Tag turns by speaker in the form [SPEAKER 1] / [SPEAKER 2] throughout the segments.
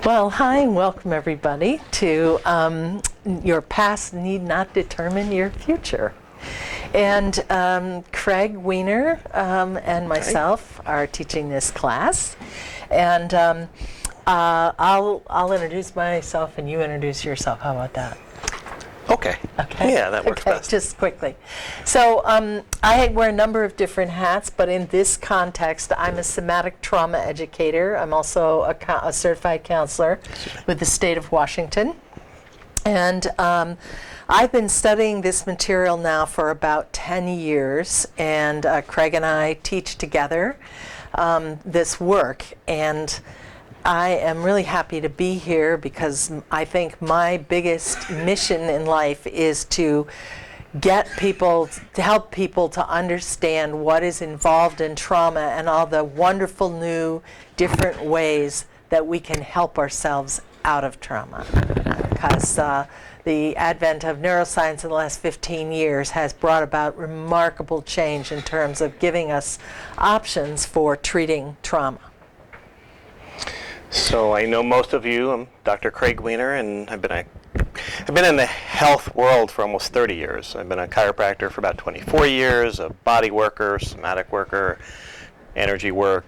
[SPEAKER 1] Well, hi and welcome everybody to Your Past Need Not Determine Your Future. And Craig Weiner and myself are teaching this class. And I'll introduce myself and you introduce yourself. How about that?
[SPEAKER 2] Okay.
[SPEAKER 1] Okay.
[SPEAKER 2] Yeah, that works best.
[SPEAKER 1] Just quickly. So I wear a number of different hats, but in this context, I'm a somatic trauma educator. I'm also a certified counselor with the state of Washington. And I've been studying this material now for about 10 years, and Craig and I teach together this work. And I am really happy to be here because I think my biggest mission in life is to help people to understand what is involved in trauma and all the wonderful new different ways that we can help ourselves out of trauma. Because the advent of neuroscience in the last 15 years has brought about remarkable change in terms of giving us options for treating trauma.
[SPEAKER 2] So I know most of you. I'm Dr. Craig Weiner, and I've been in the health world for almost 30 years. I've been a chiropractor for about 24 years, a body worker, somatic worker, energy work,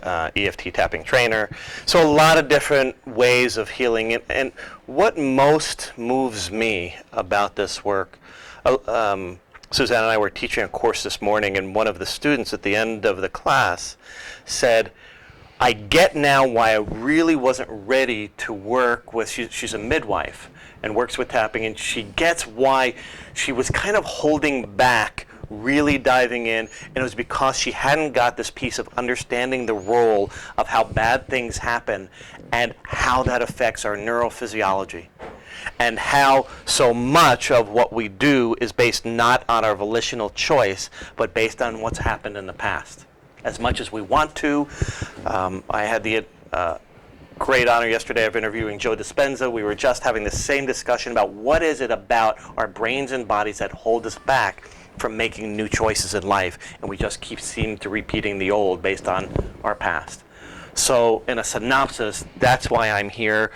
[SPEAKER 2] EFT tapping trainer. So a lot of different ways of healing. And what most moves me about this work, Suzanne and I were teaching a course this morning, and one of the students at the end of the class said, I get now why I really wasn't ready to work with, she's a midwife and works with tapping, and she gets why she was kind of holding back really diving in, and it was because she hadn't got this piece of understanding the role of how bad things happen and how that affects our neurophysiology, and how so much of what we do is based not on our volitional choice, but based on what's happened in the past. As much as we want to. I had the great honor yesterday of interviewing Joe Dispenza. We were just having the same discussion about what is it about our brains and bodies that hold us back from making new choices in life, and we just seem to repeating the old based on our past. So in a synopsis, that's why I'm here,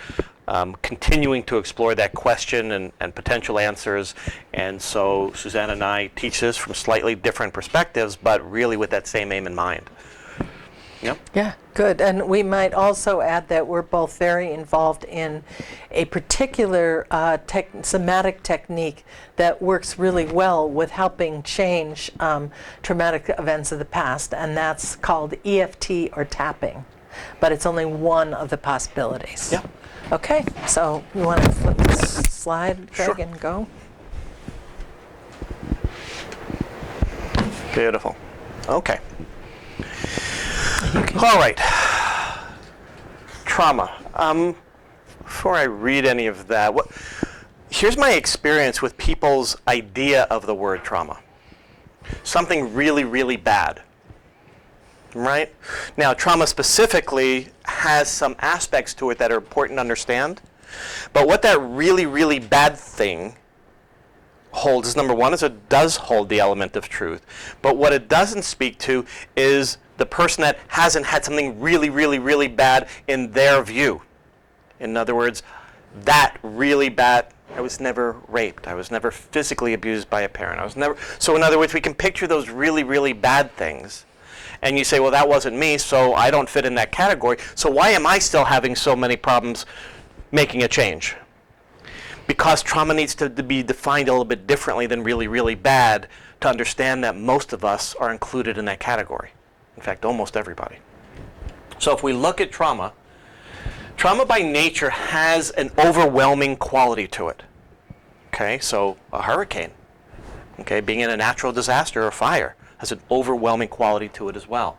[SPEAKER 2] continuing to explore that question and potential answers. And so Suzanne and I teach this from slightly different perspectives, but really with that same aim in mind. Yep.
[SPEAKER 1] Yeah, good. And we might also add that we're both very involved in a particular somatic technique that works really well with helping change traumatic events of the past, and that's called EFT or tapping. But it's only one of the possibilities.
[SPEAKER 2] Yeah.
[SPEAKER 1] Okay, so you want to flip this slide, Craig,
[SPEAKER 2] Sure.
[SPEAKER 1] and go?
[SPEAKER 2] Beautiful. Okay. All right. Trauma. Before I read any of that, here's my experience with people's idea of the word trauma. Something really, really bad. Right? Now, trauma specifically has some aspects to it that are important to understand. But what that really, really bad thing holds is, number one, is it does hold the element of truth. But what it doesn't speak to is the person that hasn't had something really, really, really bad in their view. In other words, that really bad, I was never raped. I was never physically abused by a parent. So in other words, we can picture those really, really bad things. And you say, well, that wasn't me, so I don't fit in that category. So why am I still having so many problems making a change? Because trauma needs to be defined a little bit differently than really, really bad to understand that most of us are included in that category. In fact, almost everybody. So if we look at trauma by nature has an overwhelming quality to it. Okay, so a hurricane, okay, being in a natural disaster or fire, has an overwhelming quality to it as well.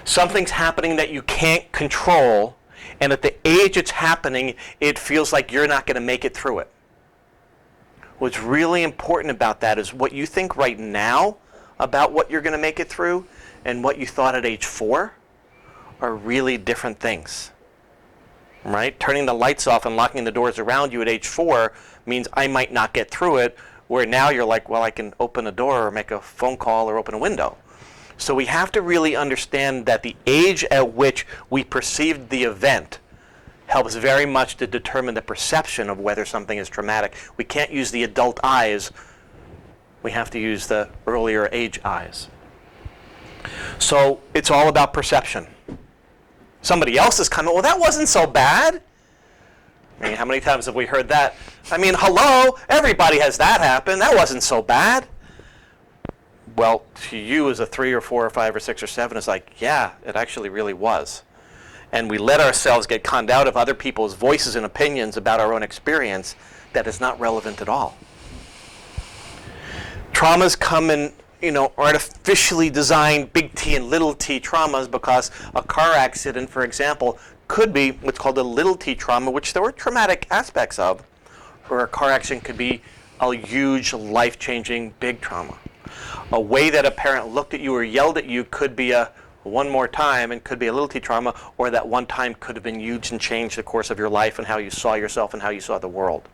[SPEAKER 2] Something's happening that you can't control, and at the age it's happening, it feels like you're not going to make it through it. What's really important about that is what you think right now about what you're going to make it through and what you thought at age 4 are really different things. Right? Turning the lights off and locking the doors around you at age 4 means I might not get through it, where now you're like, well, I can open a door or make a phone call or open a window. So we have to really understand that the age at which we perceived the event helps very much to determine the perception of whether something is traumatic. We can't use the adult eyes. We have to use the earlier age eyes. So it's all about perception. Somebody else is coming, well, that wasn't so bad. I mean, how many times have we heard that? I mean, hello, everybody has that happen. That wasn't so bad. Well, to you as a 3 or 4 or 5 or 6 or 7, it's like, yeah, it actually really was. And we let ourselves get conned out of other people's voices and opinions about our own experience that is not relevant at all. Traumas come in, artificially designed big T and little t traumas because a car accident, for example, could be what's called a little t trauma, which there were traumatic aspects of, or a car accident could be a huge, life-changing, big trauma. A way that a parent looked at you or yelled at you could be a one more time and could be a little t trauma, or that one time could have been huge and changed the course of your life and how you saw yourself and how you saw the world.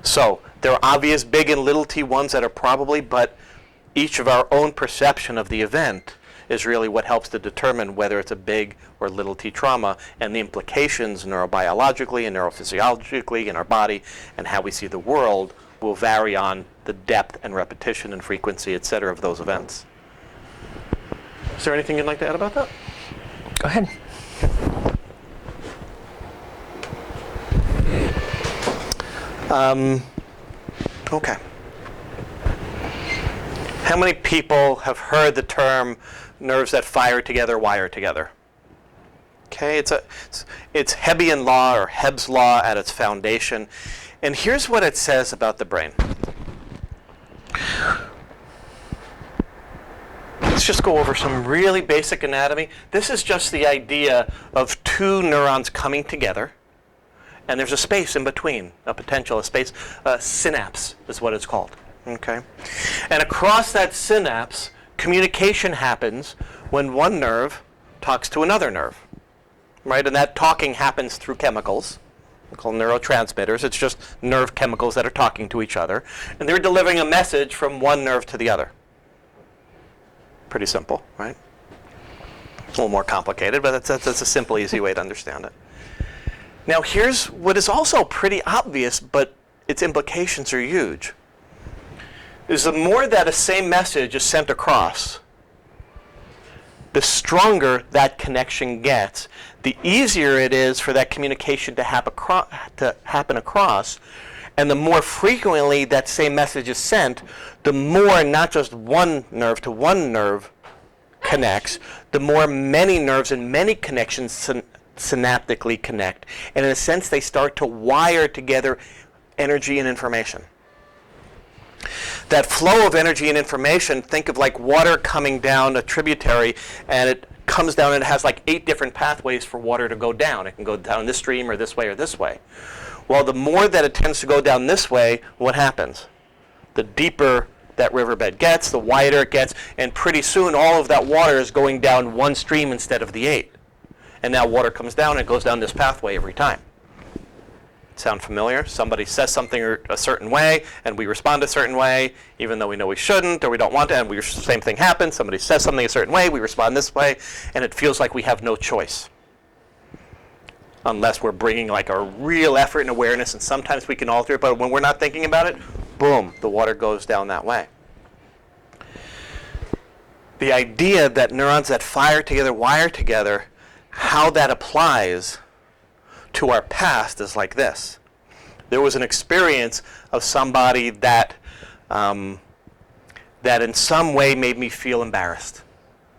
[SPEAKER 2] So there are obvious big and little t ones that are probably, but each of our own perception of the event is really what helps to determine whether it's a big or little t trauma, and the implications neurobiologically and neurophysiologically in our body and how we see the world will vary on the depth and repetition and frequency, et cetera, of those events. Is there anything you'd like to add about that?
[SPEAKER 1] Go ahead.
[SPEAKER 2] Okay. How many people have heard the term nerves that fire together, wire together? Okay, it's Hebbian law or Hebb's law at its foundation. And here's what it says about the brain. Let's just go over some really basic anatomy. This is just the idea of two neurons coming together, and there's a space in between, a potential, a space, a synapse is what it's called. Okay? And across that synapse, communication happens when one nerve talks to another nerve. Right? And that talking happens through chemicals. They're called neurotransmitters. It's just nerve chemicals that are talking to each other. And they're delivering a message from one nerve to the other. Pretty simple, right? A little more complicated, but that's a simple, easy way to understand it. Now here's what is also pretty obvious, but its implications are huge. Is the more that a same message is sent across, the stronger that connection gets, the easier it is for that communication to happen across, and the more frequently that same message is sent, the more not just one nerve to one nerve connects, the more many nerves and many connections synaptically connect. And in a sense, they start to wire together energy and information. That flow of energy and information, think of like water coming down a tributary, and it comes down and it has like 8 different pathways for water to go down. It can go down this stream or this way or this way. Well, the more that it tends to go down this way, what happens? The deeper that riverbed gets, the wider it gets, and pretty soon all of that water is going down one stream instead of the 8. And now water comes down and it goes down this pathway every time. Sound familiar? Somebody says something a certain way, and we respond a certain way, even though we know we shouldn't or we don't want to, and the same thing happens. Somebody says something a certain way, we respond this way, and it feels like we have no choice. Unless we're bringing like a real effort and awareness, and sometimes we can alter it, but when we're not thinking about it, boom, the water goes down that way. The idea that neurons that fire together, wire together, how that applies to our past is like this. There was an experience of somebody that in some way made me feel embarrassed.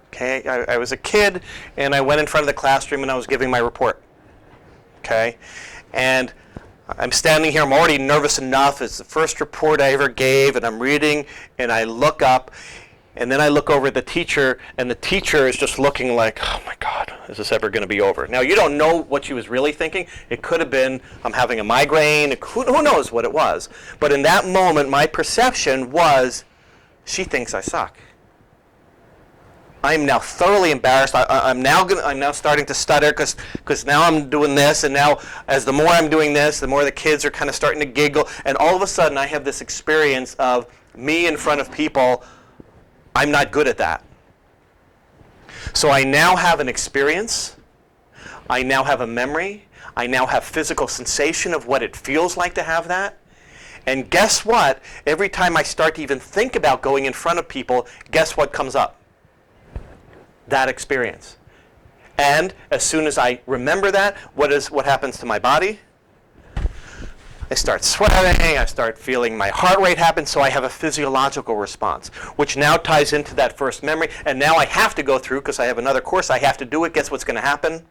[SPEAKER 2] Okay, I was a kid and I went in front of the classroom and I was giving my report. Okay, and I'm standing here, I'm already nervous enough. It's the first report I ever gave, and I'm reading and I look up. And then I look over at the teacher, and the teacher is just looking like, oh my God, is this ever going to be over? Now, you don't know what she was really thinking. It could have been, I'm having a migraine. Who knows what it was? But in that moment, my perception was, she thinks I suck. I'm now thoroughly embarrassed. I'm now starting to stutter because now I'm doing this, and now as the more I'm doing this, the more the kids are kind of starting to giggle, and all of a sudden I have this experience of me in front of people. I'm not good at that. So I now have an experience I now have a memory. I now have physical sensation of what it feels like to have that. And guess what? Every time I start to even think about going in front of people, guess what comes up? That experience. And as soon as I remember that, what happens to my body? I start sweating, I start feeling my heart rate happen, so I have a physiological response, which now ties into that first memory. And now I have to go through, because I have another course, I have to do it. Guess what's going to happen?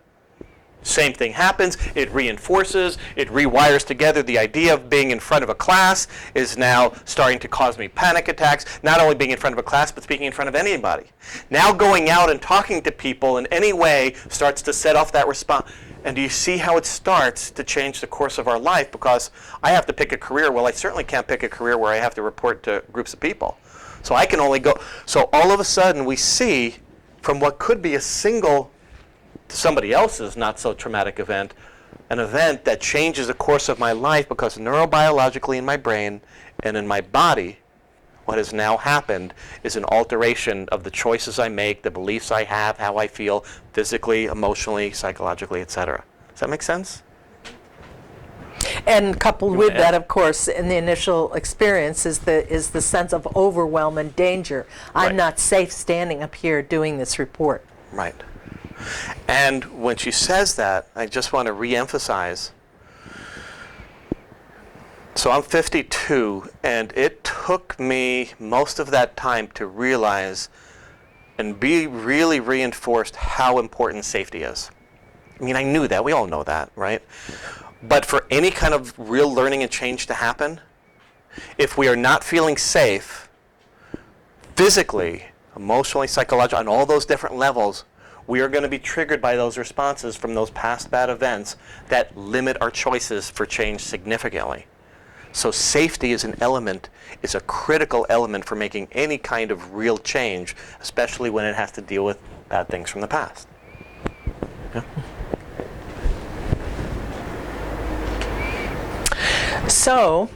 [SPEAKER 2] Same thing happens. It reinforces, it rewires together. The idea of being in front of a class is now starting to cause me panic attacks, not only being in front of a class, but speaking in front of anybody. Now going out and talking to people in any way starts to set off that response. And do you see how it starts to change the course of our life? Because I have to pick a career. Well, I certainly can't pick a career where I have to report to groups of people. So I can only go. So all of a sudden we see from what could be a single, to somebody else's not so traumatic event, an event that changes the course of my life, because neurobiologically in my brain and in my body, what has now happened is an alteration of the choices I make, the beliefs I have, how I feel physically, emotionally, psychologically, etc. Does that make sense?
[SPEAKER 1] And coupled with that, of course, in the initial experience is the sense of overwhelm and danger. I'm
[SPEAKER 2] Right.
[SPEAKER 1] not safe standing up here doing this report.
[SPEAKER 2] Right. And when she says that, I just want to re-emphasize. So I'm 52, and it took me most of that time to realize and be really reinforced how important safety is. I mean, I knew that. We all know that, right? But for any kind of real learning and change to happen, if we are not feeling safe, physically, emotionally, psychologically, on all those different levels, we are going to be triggered by those responses from those past bad events that limit our choices for change significantly. So safety is an element, is a critical element for making any kind of real change, especially when it has to deal with bad things from the past. Yeah?
[SPEAKER 1] So,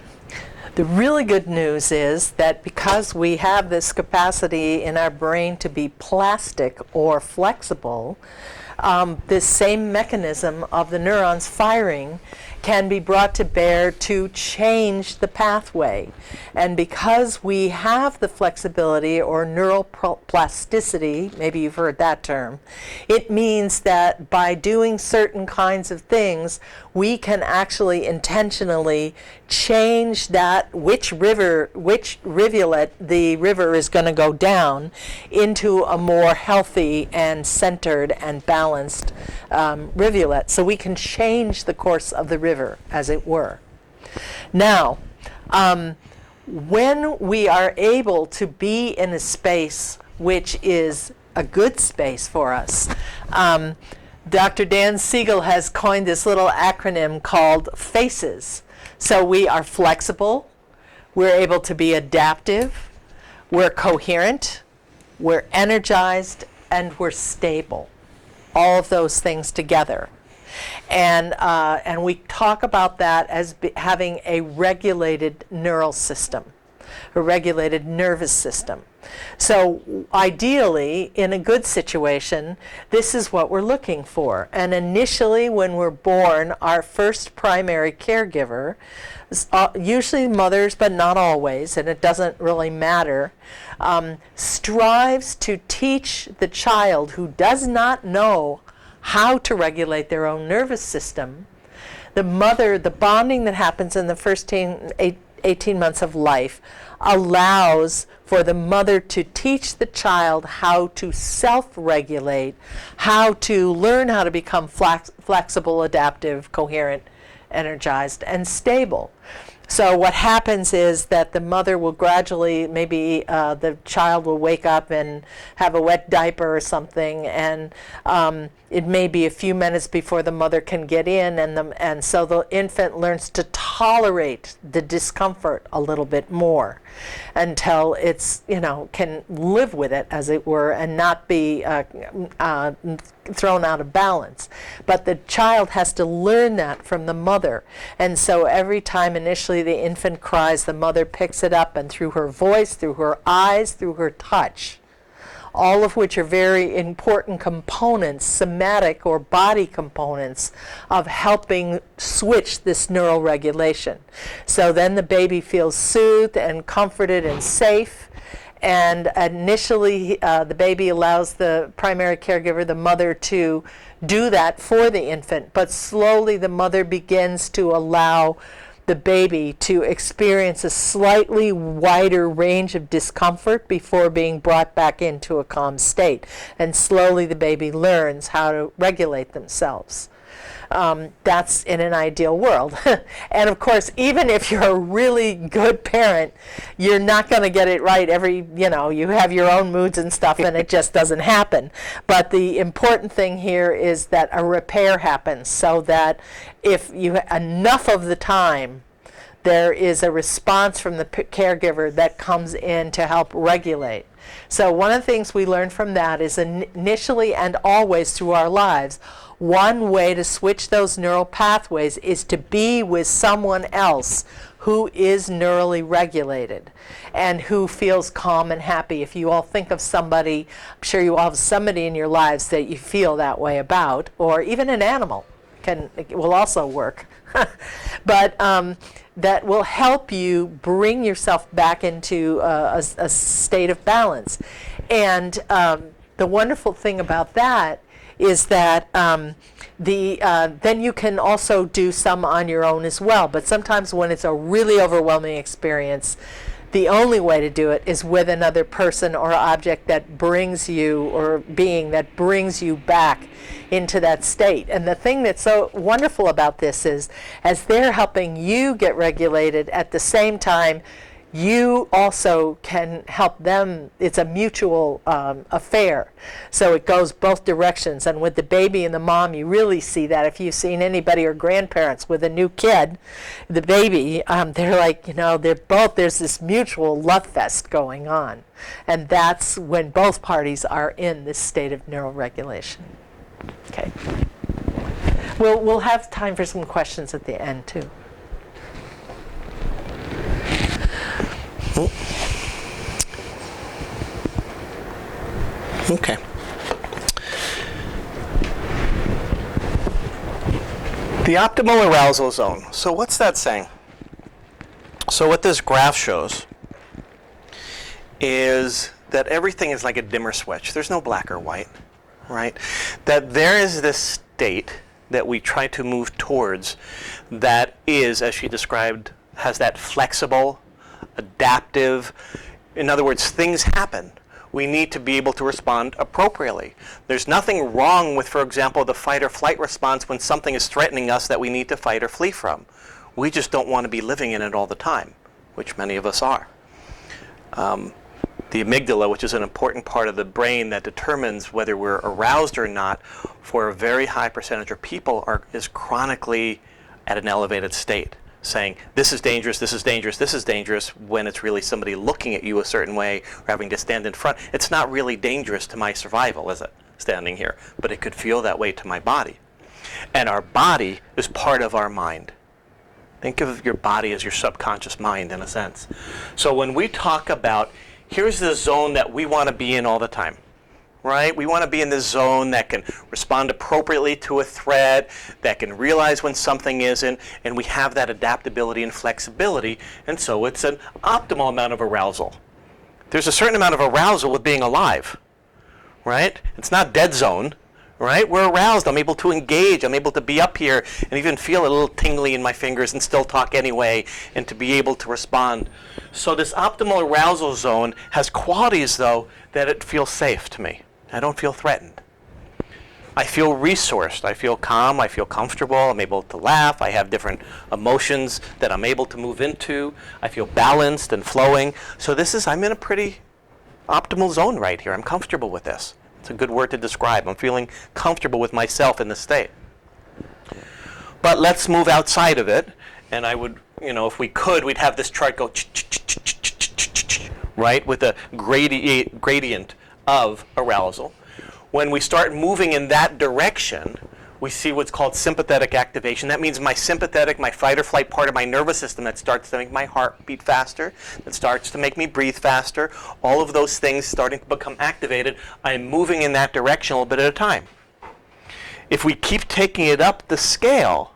[SPEAKER 1] the really good news is that because we have this capacity in our brain to be plastic or flexible, this same mechanism of the neurons firing can be brought to bear to change the pathway. And because we have the flexibility or neuroplasticity, maybe you've heard that term, it means that by doing certain kinds of things, we can actually intentionally change that which rivulet the river is going to go down into a more healthy and centered and balanced rivulet. So we can change the course of the river, as it were. Now, when we are able to be in a space which is a good space for us, Dr. Dan Siegel has coined this little acronym called FACES. So we are flexible, we're able to be adaptive, we're coherent, we're energized, and we're stable. All of those things together. And we talk about that as having a regulated neural system, a regulated nervous system. So ideally, in a good situation, this is what we're looking for. And initially, when we're born, our first primary caregiver, usually mothers, but not always, and it doesn't really matter, strives to teach the child who does not know how to regulate their own nervous system. The mother, the bonding that happens in the first 18 months of life allows for the mother to teach the child how to self-regulate, how to learn how to become flexible, adaptive, coherent, energized, and stable. So what happens is that the mother will gradually, maybe the child will wake up and have a wet diaper or something, and it may be a few minutes before the mother can get in, and so the infant learns to tolerate the discomfort a little bit more until it's, can live with it, as it were, and not be thrown out of balance. But the child has to learn that from the mother. And so every time initially the infant cries, the mother picks it up, and through her voice, through her eyes, through her touch, all of which are very important components, somatic or body components, of helping switch this neural regulation. So then the baby feels soothed and comforted and safe. And initially, the baby allows the primary caregiver, the mother, to do that for the infant. But slowly, the mother begins to allow the baby to experience a slightly wider range of discomfort before being brought back into a calm state. And slowly, the baby learns how to regulate themselves. That's in an ideal world. And of course, even if you're a really good parent, you're not going to get it right you have your own moods and stuff, and it just doesn't happen. But the important thing here is that a repair happens, so that if you enough of the time, there is a response from the caregiver that comes in to help regulate. So one of the things we learn from that is initially and always through our lives, one way to switch those neural pathways is to be with someone else who is neurally regulated and who feels calm and happy. If you all think of somebody, I'm sure you all have somebody in your lives that you feel that way about, or even an animal will also work. But that will help you bring yourself back into a state of balance. And the wonderful thing about that is that then you can also do some on your own as well. But sometimes when it's a really overwhelming experience, the only way to do it is with another person or object that brings you, or being that brings you back into that state. And the thing that's so wonderful about this is, as they're helping you get regulated, at the same time, you also can help them. It's a mutual affair. So it goes both directions. And with the baby and the mom, you really see that. If you've seen anybody or grandparents with a new kid, the baby, they're like, there's this mutual love fest going on. And that's when both parties are in this state of neural regulation. Okay. We'll have time for some questions at the end, too.
[SPEAKER 2] Okay. The optimal arousal zone. So what's that saying? So what this graph shows is that everything is like a dimmer switch. There's no black or white, right? That there is this state that we try to move towards that is, as she described, has that flexible, adaptive, in other words, things happen. We need to be able to respond appropriately. There's nothing wrong with, for example, the fight or flight response when something is threatening us that we need to fight or flee from. We just don't want to be living in it all the time, which many of us are. The amygdala, which is an important part of the brain that determines whether we're aroused or not, for a very high percentage of people is chronically at an elevated state, saying, this is dangerous, this is dangerous, this is dangerous, when it's really somebody looking at you a certain way or having to stand in front. It's not really dangerous to my survival, is it, standing here? But it could feel that way to my body. And our body is part of our mind. Think of your body as your subconscious mind, in a sense. So when we talk about, here's the zone that we want to be in all the time, right? We want to be in this zone that can respond appropriately to a threat, that can realize when something isn't, and we have that adaptability and flexibility, and so it's an optimal amount of arousal. There's a certain amount of arousal with being alive, right? It's not dead zone, right? We're aroused. I'm able to engage. I'm able to be up here and even feel a little tingly in my fingers and still talk anyway, and to be able to respond. So this optimal arousal zone has qualities, though, that it feels safe to me. I don't feel threatened. I feel resourced. I feel calm. I feel comfortable. I'm able to laugh. I have different emotions that I'm able to move into. I feel balanced and flowing. So I'm in a pretty optimal zone right here. I'm comfortable with this. It's a good word to describe. I'm feeling comfortable with myself in this state. But let's move outside of it. And I would, if we could, we'd have this chart go right, with a gradient of arousal. When we start moving in that direction, we see what's called sympathetic activation. That means my sympathetic, my fight or flight part of my nervous system that starts to make my heart beat faster, that starts to make me breathe faster, all of those things starting to become activated. I'm moving in that direction a little bit at a time. If we keep taking it up the scale,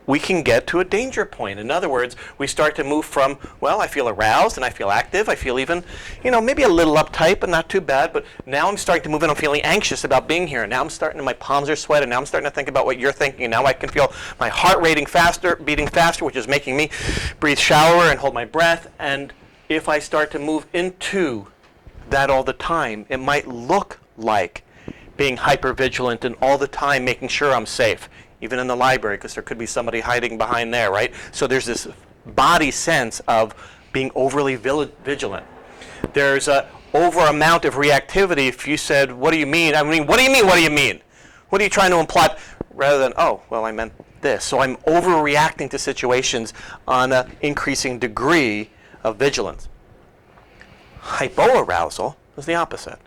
[SPEAKER 2] we can get to a danger point. In other words, we start to move from, well, I feel aroused and I feel active. I feel even, maybe a little uptight, but not too bad. But now I'm starting to move in. I'm feeling anxious about being here. And now I'm starting to, my palms are sweating. Now I'm starting to think about what you're thinking. And now I can feel my heart beating faster, which is making me breathe shallower and hold my breath. And if I start to move into that all the time, it might look like being hypervigilant and all the time making sure I'm safe. Even in the library, because there could be somebody hiding behind there, right? So there's this body sense of being overly vigilant. There's a over amount of reactivity. If you said, what do you mean? I mean, what do you mean? What do you mean? What are you trying to imply? Rather than, oh, well, I meant this. So I'm overreacting to situations on an increasing degree of vigilance. Hypoarousal is the opposite.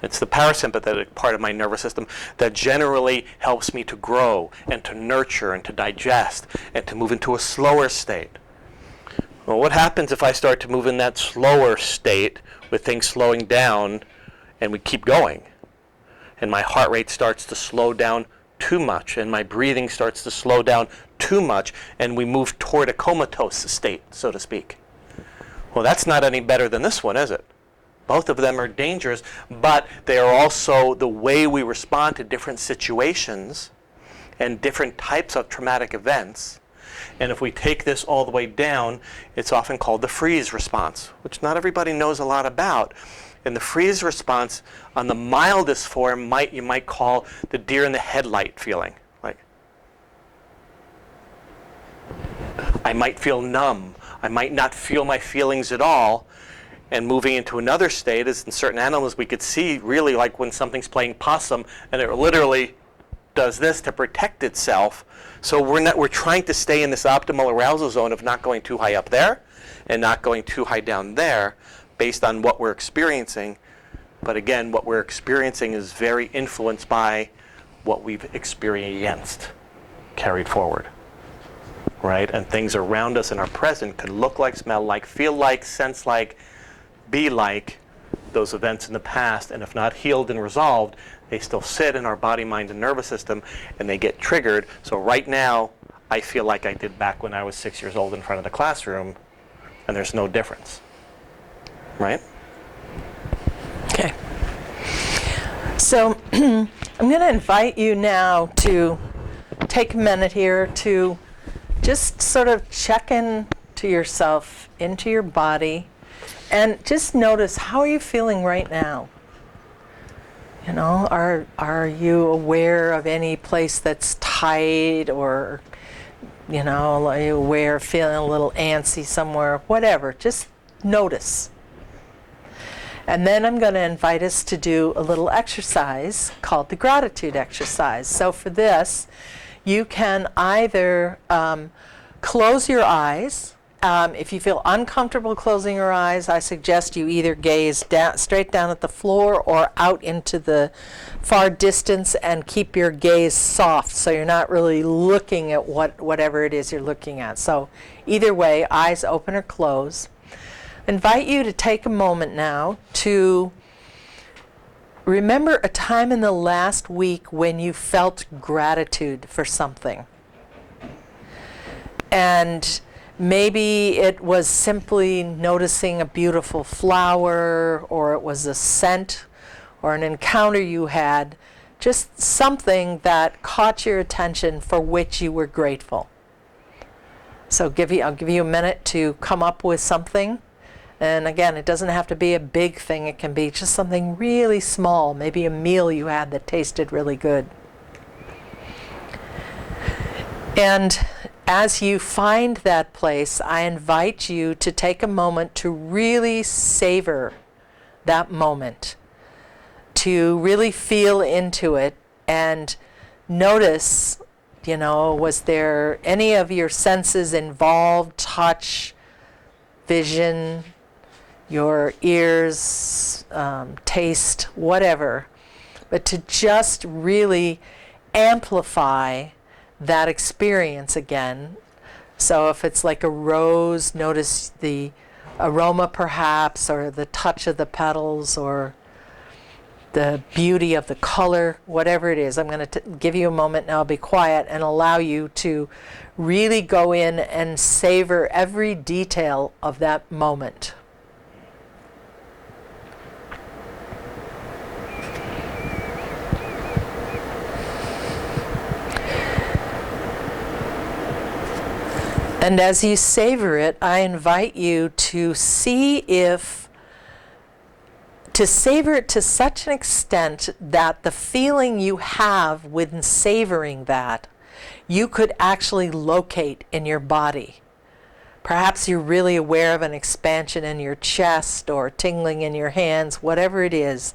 [SPEAKER 2] It's the parasympathetic part of my nervous system that generally helps me to grow and to nurture and to digest and to move into a slower state. Well, what happens if I start to move in that slower state with things slowing down and we keep going? And my heart rate starts to slow down too much and my breathing starts to slow down too much and we move toward a comatose state, so to speak. Well, that's not any better than this one, is it? Both of them are dangerous, but they are also the way we respond to different situations and different types of traumatic events. And if we take this all the way down, it's often called the freeze response, which not everybody knows a lot about. And the freeze response, on the mildest form, you might call the deer in the headlight feeling. Like, I might feel numb. I might not feel my feelings at all. And moving into another state is in certain animals we could see really like when something's playing possum and it literally does this to protect itself. So we're trying to stay in this optimal arousal zone of not going too high up there and not going too high down there based on what we're experiencing. But again, what we're experiencing is very influenced by what we've experienced carried forward. Right? And things around us in our present could look like, smell like, feel like, sense like, be like those events in the past, and if not healed and resolved, they still sit in our body, mind, and nervous system, and they get triggered. So right now, I feel like I did back when I was 6 years old in front of the classroom, and there's no difference. Right?
[SPEAKER 1] Okay. So I'm going to invite you now to take a minute here to just sort of check in to yourself, into your body, and just notice, how are you feeling right now? Are you aware of any place that's tight, or, are you aware of feeling a little antsy somewhere? Whatever, just notice. And then I'm going to invite us to do a little exercise called the gratitude exercise. So for this, you can either close your eyes. If you feel uncomfortable closing your eyes, I suggest you either gaze straight down at the floor or out into the far distance and keep your gaze soft so you're not really looking at whatever it is you're looking at. So either way, eyes open or close. I invite you to take a moment now to remember a time in the last week when you felt gratitude for something. And maybe it was simply noticing a beautiful flower, or it was a scent, or an encounter you had, just something that caught your attention for which you were grateful. So I'll give you a minute to come up with something. And again, it doesn't have to be a big thing. It can be just something really small, maybe a meal you had that tasted really good. And as you find that place, I invite you to take a moment to really savor that moment, to really feel into it and notice, was there any of your senses involved? Touch, vision, your ears, taste, whatever. but to just really amplify that experience again. So if it's like a rose, notice the aroma perhaps, or the touch of the petals, or the beauty of the color, whatever it is. I'm going to give you a moment now, I'll be quiet, and allow you to really go in and savor every detail of that moment. And as you savor it, I invite you to see if, to savor it to such an extent that the feeling you have when savoring that, you could actually locate in your body. Perhaps you're really aware of an expansion in your chest or tingling in your hands, whatever it is,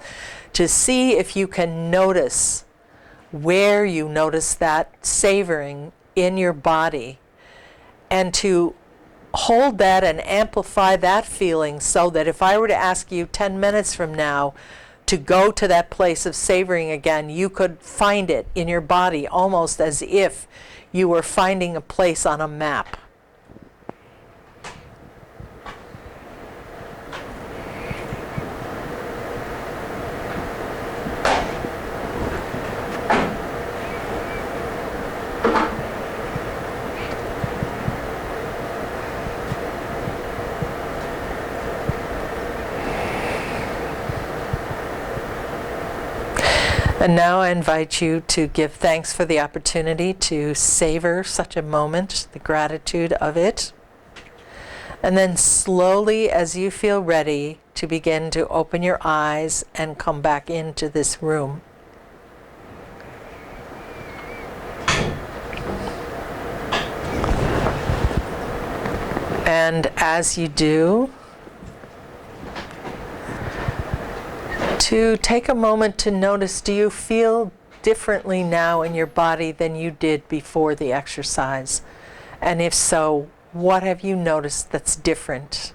[SPEAKER 1] to see if you can notice where you notice that savoring in your body, and to hold that and amplify that feeling, so that if I were to ask you 10 minutes from now to go to that place of savoring again, you could find it in your body almost as if you were finding a place on a map. And now I invite you to give thanks for the opportunity to savor such a moment, the gratitude of it. And then slowly, as you feel ready, to begin to open your eyes and come back into this room. And as you do, to take a moment to notice, do you feel differently now in your body than you did before the exercise? And if so, what have you noticed that's different?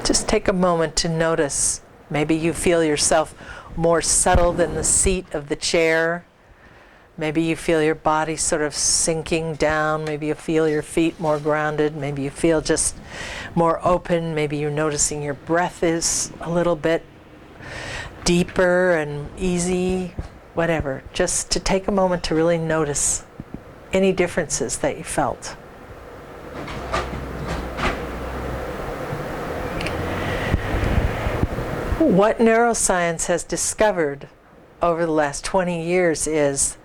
[SPEAKER 1] Just take a moment to notice. Maybe you feel yourself more settled in the seat of the chair. Maybe you feel your body sort of sinking down. Maybe you feel your feet more grounded. Maybe you feel just more open. Maybe you're noticing your breath is a little bit deeper and easy, whatever. Just to take a moment to really notice any differences that you felt. What neuroscience has discovered over the last 20 years is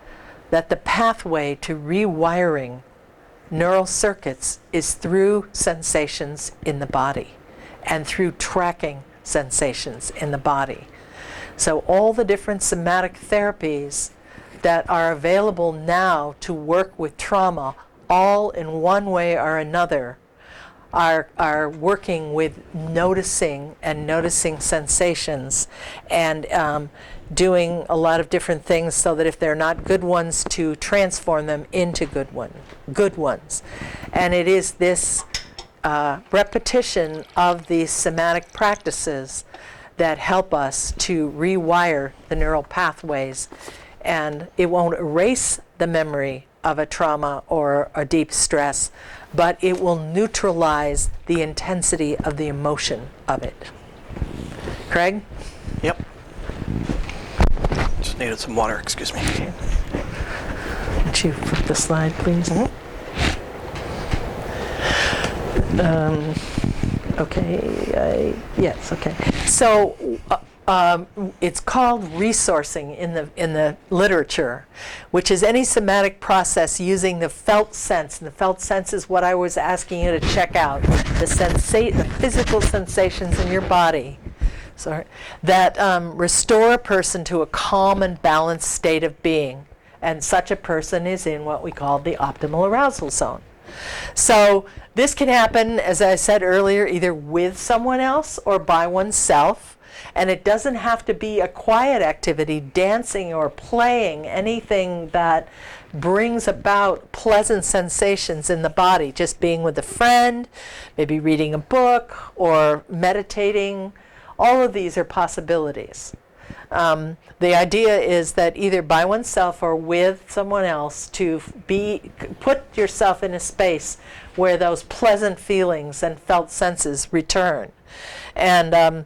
[SPEAKER 1] that the pathway to rewiring neural circuits is through sensations in the body and through tracking sensations in the body. So all the different somatic therapies that are available now to work with trauma, all in one way or another, are working with noticing sensations and doing a lot of different things, so that if they're not good ones, to transform them into good ones. And it is this repetition of these somatic practices that help us to rewire the neural pathways. And it won't erase the memory of a trauma or a deep stress, but it will neutralize the intensity of the emotion of it. Craig?
[SPEAKER 2] Yep. Just needed some water, excuse me.
[SPEAKER 1] Would you flip the slide, please?
[SPEAKER 2] Mm-hmm.
[SPEAKER 1] Okay, yes, okay. So it's called resourcing in the literature, which is any somatic process using the felt sense. And the felt sense is what I was asking you to check out, the physical sensations in your body, that restore a person to a calm and balanced state of being. And such a person is in what we call the optimal arousal zone. So this can happen, as I said earlier, either with someone else or by oneself. And it doesn't have to be a quiet activity, dancing or playing, anything that brings about pleasant sensations in the body. Just being with a friend, maybe reading a book or meditating. All of these are possibilities. The idea is that either by oneself or with someone else to put yourself in a space where those pleasant feelings and felt senses return. And,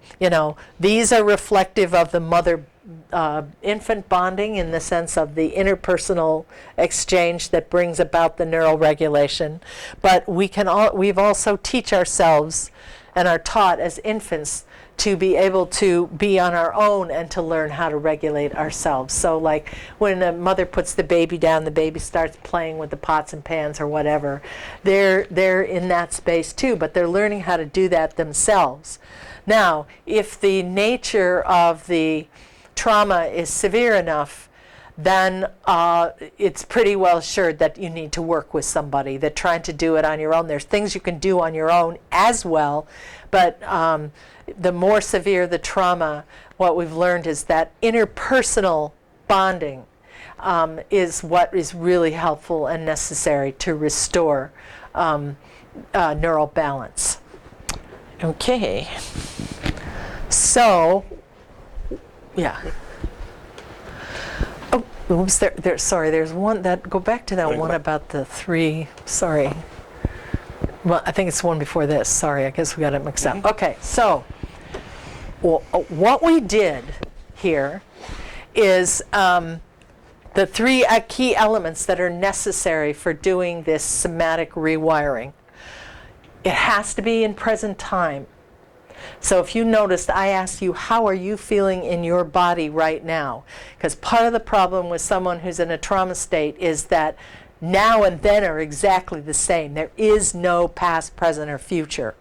[SPEAKER 1] these are reflective of the mother-infant bonding in the sense of the interpersonal exchange that brings about the neural regulation. But we've also teach ourselves and are taught as infants to be able to be on our own and to learn how to regulate ourselves. So like when a mother puts the baby down, the baby starts playing with the pots and pans or whatever. They're in that space too, but they're learning how to do that themselves. Now, if the nature of the trauma is severe enough, then it's pretty well assured that you need to work with somebody. That trying to do it on your own, there's things you can do on your own as well, but the more severe the trauma, what we've learned is that interpersonal bonding is what is really helpful and necessary to restore neural balance. Okay, so, yeah. Oh, oops, sorry, there's one that, go back to that one about the 3, sorry. Well, I think it's one before this, sorry, I guess we got it mixed up. Okay, so, what we did here is the 3 key elements that are necessary for doing this somatic rewiring. It has to be in present time. So if you noticed, I asked you, how are you feeling in your body right now? Because part of the problem with someone who's in a trauma state is that now and then are exactly the same. There is no past, present, or future.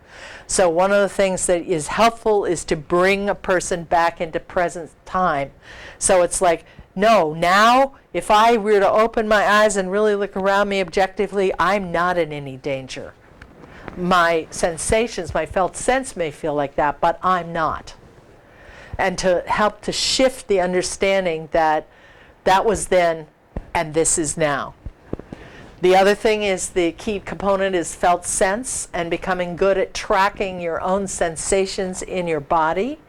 [SPEAKER 1] So one of the things that is helpful is to bring a person back into present time. So it's like, no, now if I were to open my eyes and really look around me objectively, I'm not in any danger. My sensations, my felt sense may feel like that, but I'm not. And to help to shift the understanding that that was then and this is now. The other thing is the key component is felt sense and becoming good at tracking your own sensations in your body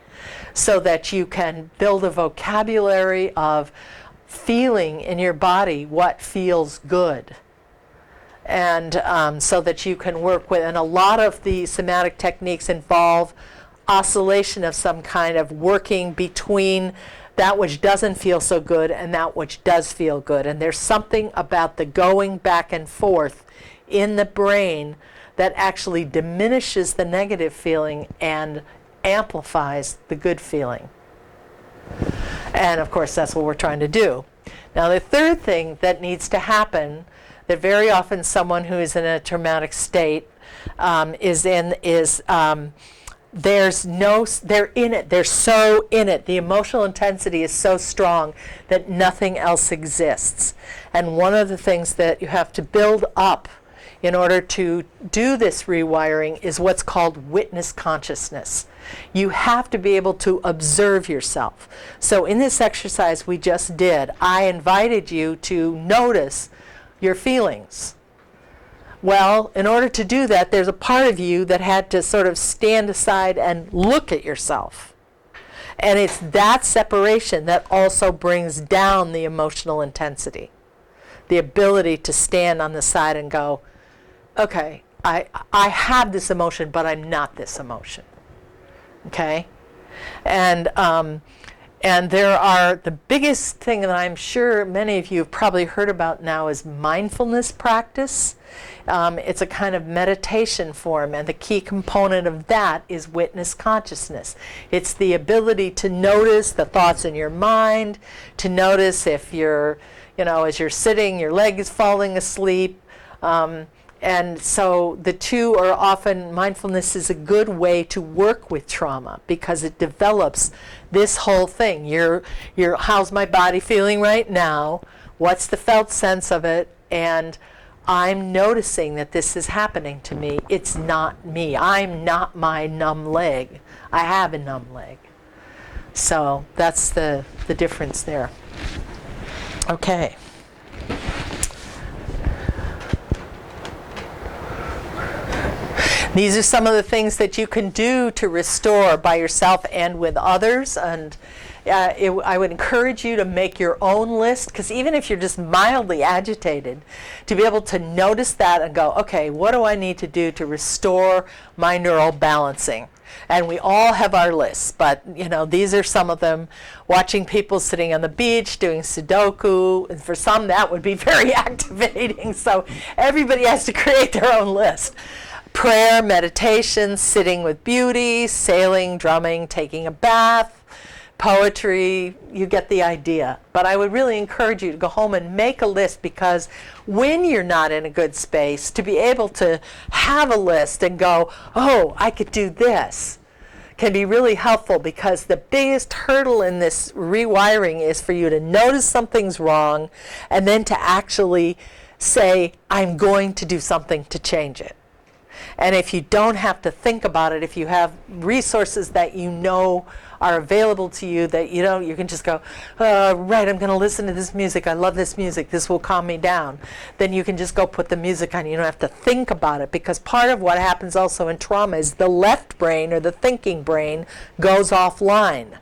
[SPEAKER 1] so that you can build a vocabulary of feeling in your body what feels good. And so that you can work with, and a lot of the somatic techniques involve oscillation of some kind of working between that which doesn't feel so good and that which does feel good. And there's something about the going back and forth in the brain that actually diminishes the negative feeling and amplifies the good feeling. And of course, that's what we're trying to do. Now, the third thing that needs to happen, that very often someone who is in a traumatic state they're in it, they're so in it. The emotional intensity is so strong that nothing else exists. And one of the things that you have to build up in order to do this rewiring is what's called witness consciousness. You have to be able to observe yourself. So in this exercise we just did, I invited you to notice your feelings. Well, in order to do that, there's a part of you that had to sort of stand aside and look at yourself. And it's that separation that also brings down the emotional intensity. The ability to stand on the side and go, okay, I have this emotion, but I'm not this emotion. Okay? And there are, the biggest thing that I'm sure many of you have probably heard about now is mindfulness practice. It's a kind of meditation form, and the key component of that is witness consciousness. It's the ability to notice the thoughts in your mind, to notice if you're, as you're sitting, your leg is falling asleep. And so the two are often, mindfulness is a good way to work with trauma because it develops this whole thing. How's my body feeling right now? What's the felt sense of it? And I'm noticing that this is happening to me. It's not me. I'm not my numb leg. I have a numb leg. So that's the difference there. Okay. These are some of the things that you can do to restore by yourself and with others. And I would encourage you to make your own list, because even if you're just mildly agitated, to be able to notice that and go, okay, what do I need to do to restore my neural balancing? And we all have our lists, but these are some of them. Watching people sitting on the beach doing Sudoku, and for some that would be very activating, so everybody has to create their own list. Prayer, meditation, sitting with beauty, sailing, drumming, taking a bath, poetry, you get the idea. But I would really encourage you to go home and make a list, because when you're not in a good space, to be able to have a list and go, oh, I could do this, can be really helpful, because the biggest hurdle in this rewiring is for you to notice something's wrong and then to actually say, I'm going to do something to change it. And if you don't have to think about it, if you have resources that are available to you, that you can just go, right, I'm going to listen to this music. I love this music. This will calm me down. Then you can just go put the music on. You don't have to think about it, because part of what happens also in trauma is the left brain, or the thinking brain, goes offline.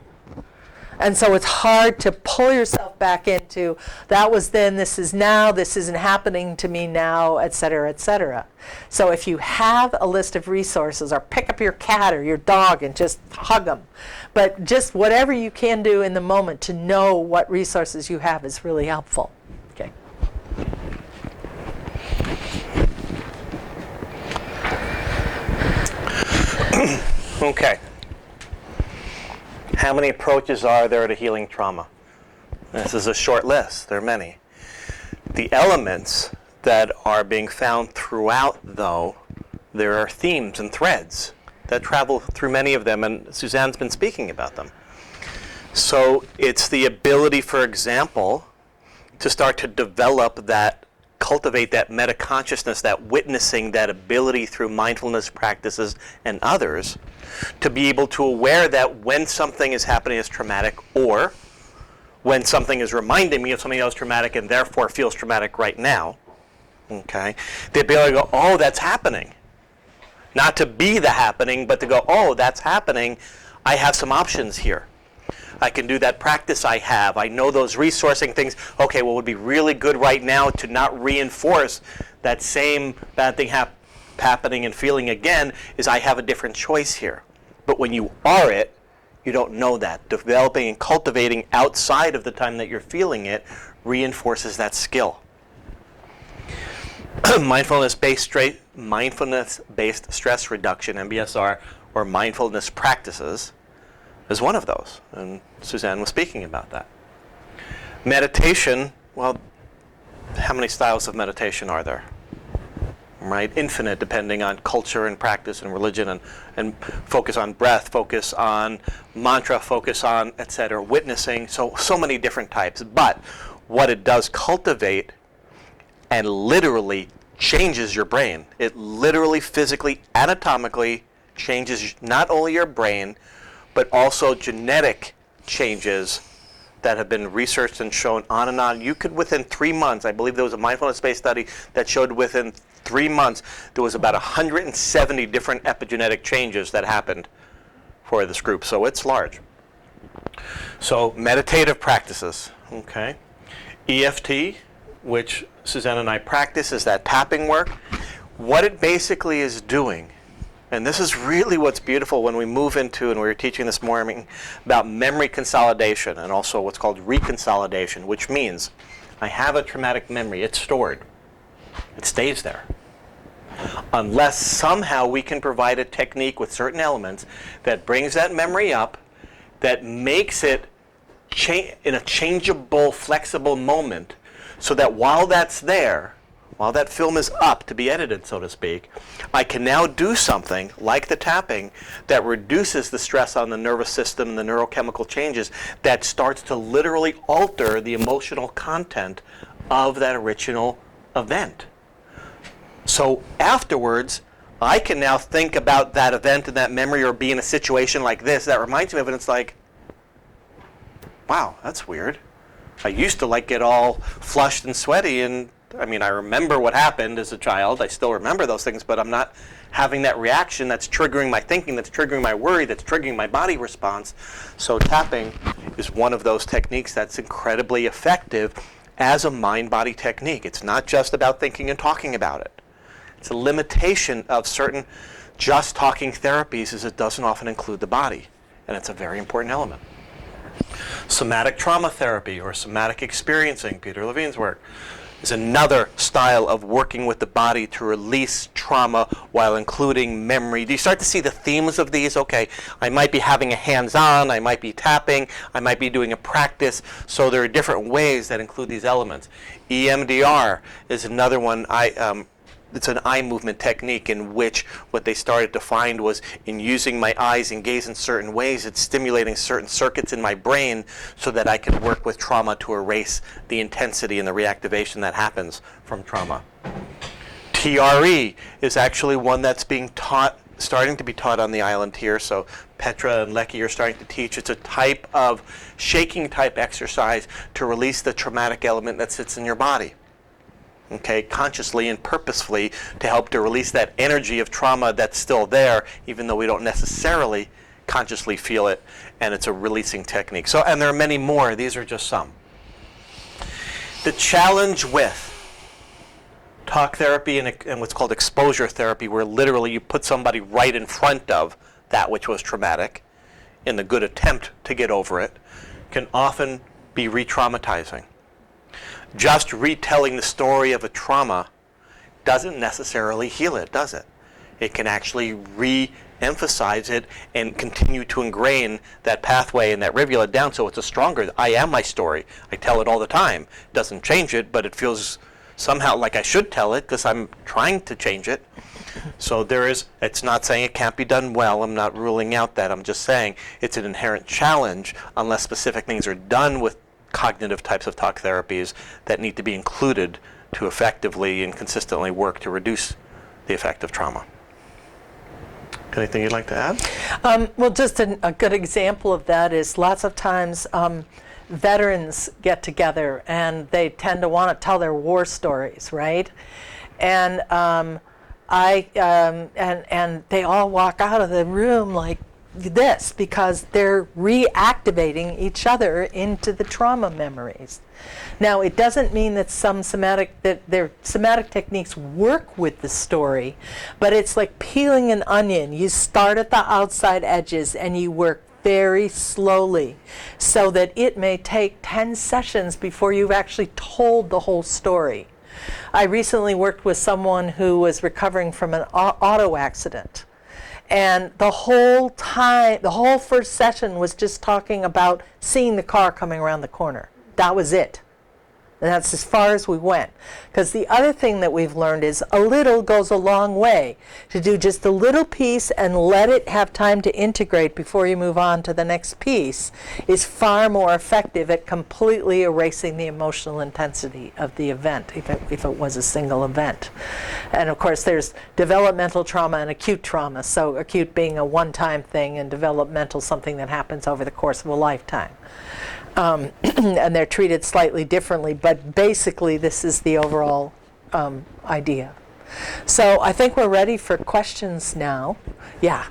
[SPEAKER 1] And so it's hard to pull yourself back into, that was then, this is now, this isn't happening to me now, et cetera, et cetera. So if you have a list of resources, or pick up your cat or your dog and just hug them, but just whatever you can do in the moment to know what resources you have is really helpful. Okay.
[SPEAKER 2] Okay. How many approaches are there to healing trauma? This is a short list. There are many. The elements that are being found throughout, though, there are themes and threads that travel through many of them, and Suzanne's been speaking about them. So it's the ability, for example, to start to develop that, cultivate that meta-consciousness, that witnessing, that ability through mindfulness practices and others, to be able to aware that when something is happening as traumatic, or when something is reminding me of something that was traumatic and therefore feels traumatic right now, okay, the ability to go, oh, that's happening. Not to be the happening, but to go, oh, that's happening. I have some options here. I can do that practice I have. I know those resourcing things. Okay, what would be really good right now to not reinforce that same bad thing happening and feeling again is I have a different choice here. But when you are it, you don't know that. Developing and cultivating outside of the time that you're feeling it reinforces that skill. Mindfulness-based stress reduction, MBSR, or mindfulness practices, is one of those. And Suzanne was speaking about that. Meditation, well, how many styles of meditation are there? Right? Infinite, depending on culture and practice and religion, and focus on breath, focus on mantra, focus on, etc., witnessing, so many different types. But what it does cultivate and literally changes your brain. It literally, physically, anatomically changes not only your brain, but also genetic changes that have been researched and shown on and on. You could, within 3 months, I believe there was a mindfulness-based study that showed within 3 months there was about 170 different epigenetic changes that happened for this group. So it's large. So meditative practices, okay. EFT, which Suzanne and I practice, is that tapping work. What it basically is doing, and this is really what's beautiful when we move into, and we were teaching this morning about memory consolidation and also what's called reconsolidation, which means I have a traumatic memory, it's stored, it stays there. Unless somehow we can provide a technique with certain elements that brings that memory up, that makes it in a changeable, flexible moment, so that while that's there, while that film is up to be edited, so to speak, I can now do something like the tapping that reduces the stress on the nervous system and the neurochemical changes that starts to literally alter the emotional content of that original event. So afterwards, I can now think about that event and that memory, or be in a situation like this that reminds me of it, and it's like, wow, that's weird. I used to get all flushed and sweaty, and I mean, I remember what happened as a child. I still remember those things, but I'm not having that reaction that's triggering my thinking, that's triggering my worry, that's triggering my body response. So tapping is one of those techniques that's incredibly effective as a mind-body technique. It's not just about thinking and talking about it. It's a limitation of certain just talking therapies is it doesn't often include the body, and it's a very important element. Somatic trauma therapy or somatic experiencing, Peter Levine's work, is another style of working with the body to release trauma while including memory. Do you start to see the themes of these? Okay, I might be having a hands-on, I might be tapping, I might be doing a practice, so there are different ways that include these elements. EMDR is another one. It's an eye movement technique in which what they started to find was in using my eyes and gaze in certain ways, it's stimulating certain circuits in my brain so that I can work with trauma to erase the intensity and the reactivation that happens from trauma. TRE is actually one that's being taught, starting to be taught on the island here. So Petra and Lecky are starting to teach. It's a type of shaking type exercise to release the traumatic element that sits in your body. Okay, consciously and purposefully to help to release that energy of trauma that's still there, even though we don't necessarily consciously feel it, and it's a releasing technique. So, and there are many more. These are just some. The challenge with talk therapy and what's called exposure therapy, where literally you put somebody right in front of that which was traumatic in the good attempt to get over it, can often be re-traumatizing. Just retelling the story of a trauma doesn't necessarily heal it, does it? It can actually re-emphasize it and continue to ingrain that pathway and that rivulet down so it's a stronger, I am my story. I tell it all the time. It doesn't change it, but it feels somehow like I should tell it because I'm trying to change it. So it's not saying it can't be done well. I'm not ruling out that. I'm just saying it's an inherent challenge unless specific things are done with cognitive types of talk therapies that need to be included to effectively and consistently work to reduce the effect of trauma. Anything you'd like to add?
[SPEAKER 1] Well, just a good example of that is lots of times veterans get together and they tend to want to tell their war stories, right? And and they all walk out of the room like this because they're reactivating each other into the trauma memories. Now, it doesn't mean that their somatic techniques work with the story, but it's like peeling an onion. You start at the outside edges and you work very slowly so that it may take 10 sessions before you've actually told the whole story. I recently worked with someone who was recovering from an auto accident. And the whole first session was just talking about seeing the car coming around the corner. That was it. And that's as far as we went. Because the other thing that we've learned is a little goes a long way. To do just a little piece and let it have time to integrate before you move on to the next piece is far more effective at completely erasing the emotional intensity of the event, if it was a single event. And of course there's developmental trauma and acute trauma. So acute being a one-time thing and developmental something that happens over the course of a lifetime. And they're treated slightly differently, but basically this is the overall idea. So I think we're ready for questions now. Yeah.